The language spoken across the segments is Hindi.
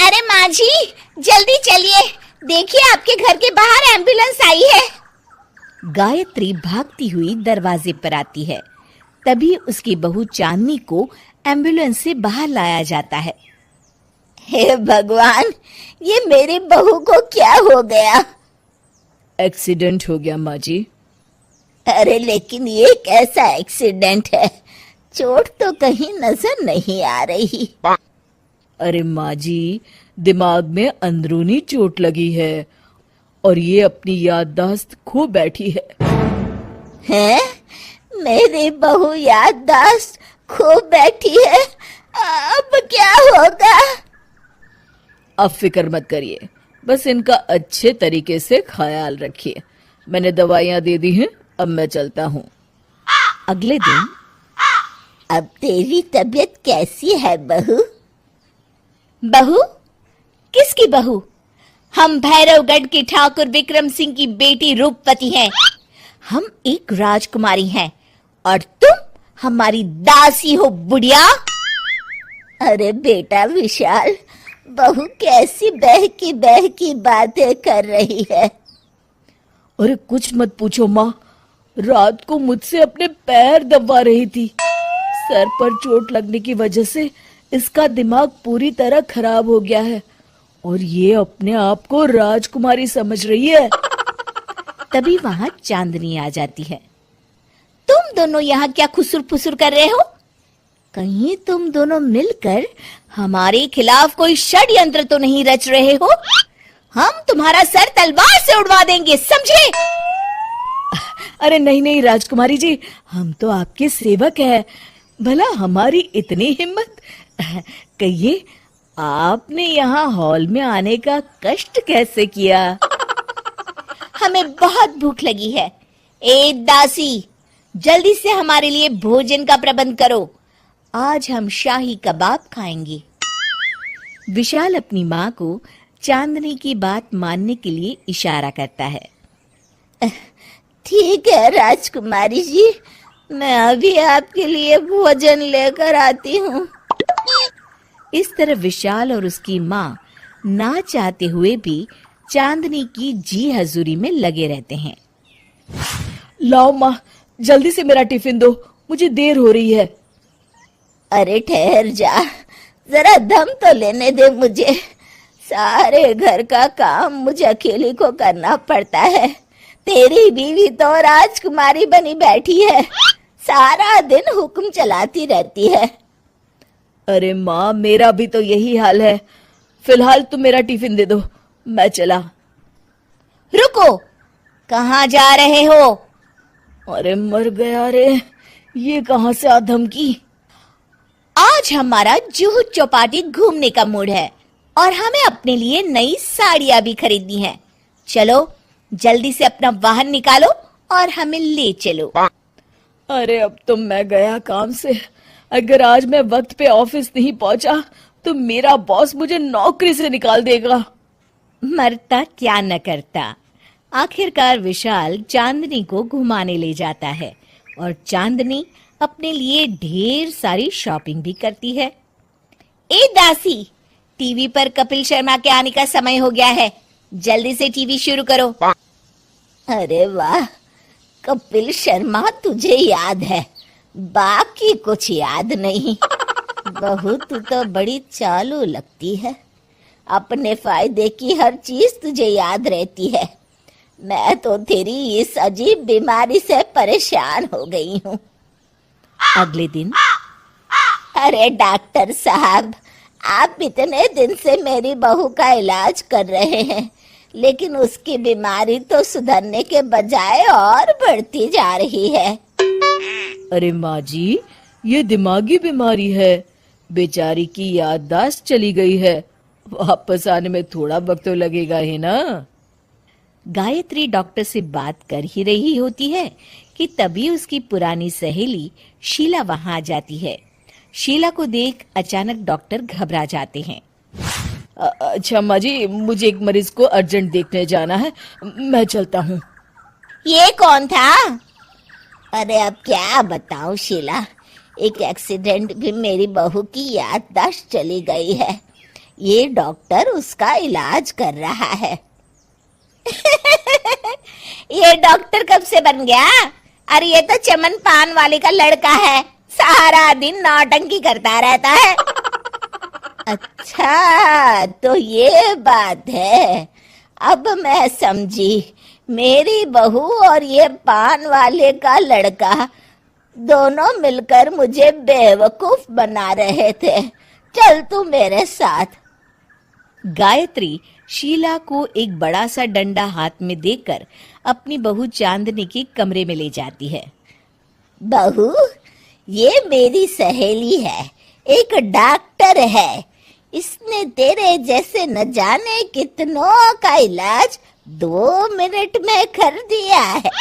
अरे माँ जी, जल्दी चलिए, देखिए आपके घर के बाहर एम्बुलेंस आई है। गायत्री भागती हुई दरवाजे पर आती है। तभी उसकी बहू चांदनी को एम्बुलेंस से बाहर लाया जाता है। हे भगवान, ये मेरी बहू को क्या हो गया? एक्सीडेंट हो गया माँ जी। अरे लेकिन ये कैसा एक्सीडेंट है? चोट तो कहीं नजर नहीं आ रही। अरे माँ जी, दिमाग में अंदरूनी चोट लगी है और ये अपनी याददाश्त खो बैठी है। हैं? मेरी बहू याददाश्त खो बैठी है, अब क्या होगा? अब फिक्र मत करिए, बस इनका अच्छे तरीके से ख्याल रखिए। मैंने दवाइयाँ दे दी हैं, अब मैं चलता हूँ। अगले दिन अब तेरी तबीयत कैसी है बहू? बहू? किसकी बहू? हम भैरवगढ़ के ठाकुर विक्रम सिंह की बेटी रूपवती हैं। हम एक राजकुमारी हैं और तुम हमारी दासी हो बुढ़िया। अरे बेटा विशाल, बहू कैसी बहकी बातें कर रही है। अरे कुछ मत पूछो माँ, रात को मुझसे अपने पैर दबा रही थी। सर पर चोट लगने की वजह से इसका दिमाग पूरी तरह खराब हो गया है और ये अपने आप को राजकुमारी समझ रही है। तभी वहां चांदनी आ जाती है। तुम दोनों यहाँ क्या खुसुर फुसुर कर रहे हो? कहीं तुम दोनों मिलकर हमारे खिलाफ कोई षड्यंत्र तो नहीं रच रहे हो? हम तुम्हारा सर तलवार से उड़वा देंगे, समझे? अरे नहीं नहीं राजकुमारी जी, हम तो आपके सेवक हैं। भला हमारी इतनी हिम्मत? कहिए, आपने यहाँ हॉल में आने का कष्ट कैसे किया? हमें बहुत भूख लगी है। ए दासी, जल्दी से हमारे लिए भोजन का प्रबंध करो। आज हम शाही कबाब खाएंगे। विशाल अपनी माँ को चांदनी की बात मानने के लिए इशारा करता है। ठीक है राजकुमारी जी, मैं अभी आपके लिए भोजन लेकर आती हूँ। इस तरह विशाल और उसकी माँ ना चाहते हुए भी चांदनी की जी हजूरी में लगे रहते हैं। लाओ माँ, जल्दी से मेरा टिफिन दो, मुझे देर हो रही है। अरे ठहर जा, जरा दम तो लेने दे मुझे। सारे घर का काम मुझे अकेली को करना पड़ता है। तेरी बीवी तो राजकुमारी बनी बैठी है, सारा दिन हुक्म चलाती रहती है। अरे माँ, मेरा भी तो यही हाल है। फिलहाल तुम मेरा टिफिन दे दो, मैं चला। रुको, कहाँ जा रहे हो? अरे मर गया रे, ये कहाँ से आ धमकी? आज हमारा जुहू चौपाटी घूमने का मूड है और हमें अपने लिए नई साड़ियां भी खरीदनी है। चलो जल्दी से अपना वाहन निकालो और हमें ले चलो। अरे अब तो मैं गया काम से। अगर आज मैं वक्त पे ऑफिस नहीं पहुंचा तो मेरा बॉस मुझे नौकरी से निकाल देगा। मरता क्या न करता। आखिरकार विशाल चांदनी को घुमाने ले जाता है और चांदनी अपने लिए ढेर सारी शॉपिंग भी करती है। ए दासी, टीवी पर कपिल शर्मा के आने का समय हो गया है, जल्दी से टीवी शुरू करो। अरे वाह, कपिल शर्मा तुझे याद है, बाकी कुछ याद नहीं। बहू तू तो बड़ी चालू लगती है, अपने फायदे की हर चीज तुझे याद रहती है। मैं तो तेरी इस अजीब बीमारी से परेशान हो गई हूँ। अगले दिन, अरे डॉक्टर साहब, आप इतने दिन से मेरी बहू का इलाज कर रहे हैं, लेकिन उसकी बीमारी तो सुधरने के बजाय और बढ़ती जा रही है। अरे माँ जी, ये दिमागी बीमारी है। बेचारी की याददाश्त चली गई है, वापस आने में थोड़ा वक्त तो लगेगा ही ना। गायत्री डॉक्टर से बात कर ही रही होती है कि तभी उसकी पुरानी सहेली शीला वहां आ जाती है। शीला को देख अचानक डॉक्टर घबरा जाते हैं। अच्छा माँ जी, मुझे एक मरीज को अर्जेंट देखने जाना है, मैं चलता हूँ। ये कौन था? अरे अब क्या बताऊं शीला, एक एक्सीडेंट भी मेरी बहू की याददाश्त चली गई है। ये डॉक्टर उसका इलाज कर रहा है। ये डॉक्टर कब से बन गया? अरे ये तो चमन पान वाले का लड़का है, सारा दिन नौटंकी करता रहता है। अच्छा तो ये बात है, अब मैं समझी। मेरी बहू और ये पान वाले का लड़का दोनों मिलकर मुझे बेवकूफ बना रहे थे। चल तू मेरे साथ। गायत्री शीला को एक बड़ा सा डंडा हाथ में देकर अपनी बहू चांदनी के कमरे में ले जाती है। बहू, ये मेरी सहेली है, एक डॉक्टर है। इसने तेरे जैसे न जाने कितनों का इलाज 2 मिनट में कर दिया है।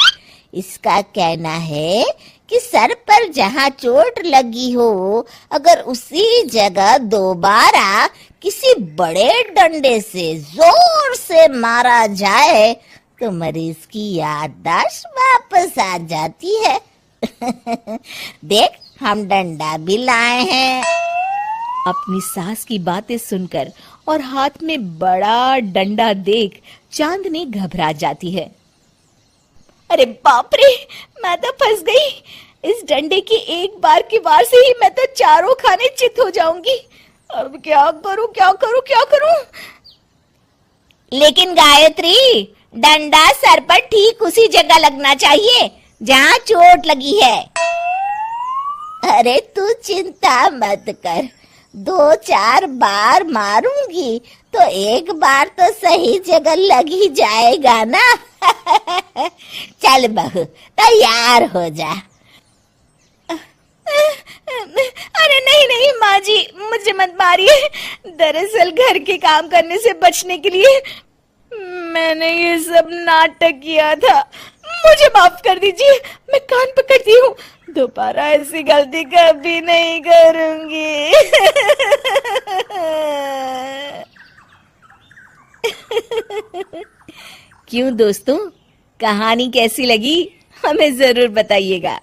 इसका कहना है कि सर पर जहाँ चोट लगी हो, अगर उसी जगह दोबारा किसी बड़े डंडे से जोर से मारा जाए तो मरीज की याददाश्त वापस आ जाती है। देख, हम डंडा भी लाए हैं। अपनी सास की बातें सुनकर और हाथ में बड़ा डंडा देख चांदनी घबरा जाती है। अरे बाप रे, मैं तो फंस गई। इस डंडे की एक बार की वार से ही मैं तो चारों खाने चित हो जाऊंगी। अब क्या करूं, क्या करूं, क्या करूं? लेकिन गायत्री, डंडा सर पर ठीक उसी जगह लगना चाहिए जहाँ चोट लगी है। अरे तू चिंता मत कर, 2-4 बार मारूंगी तो एक बार तो सही जगह लग ही जाएगा ना। चल बहू, तैयार हो जा। अरे नहीं नहीं माँ जी, मुझे मत मारिए। दरअसल घर के काम करने से बचने के लिए मैंने ये सब नाटक किया था। मुझे माफ कर दीजिए, मैं कान पकड़ती हूँ। दोबारा ऐसी गलती कभी नहीं करूंगी। क्यों दोस्तों, कहानी कैसी लगी हमें जरूर बताइएगा।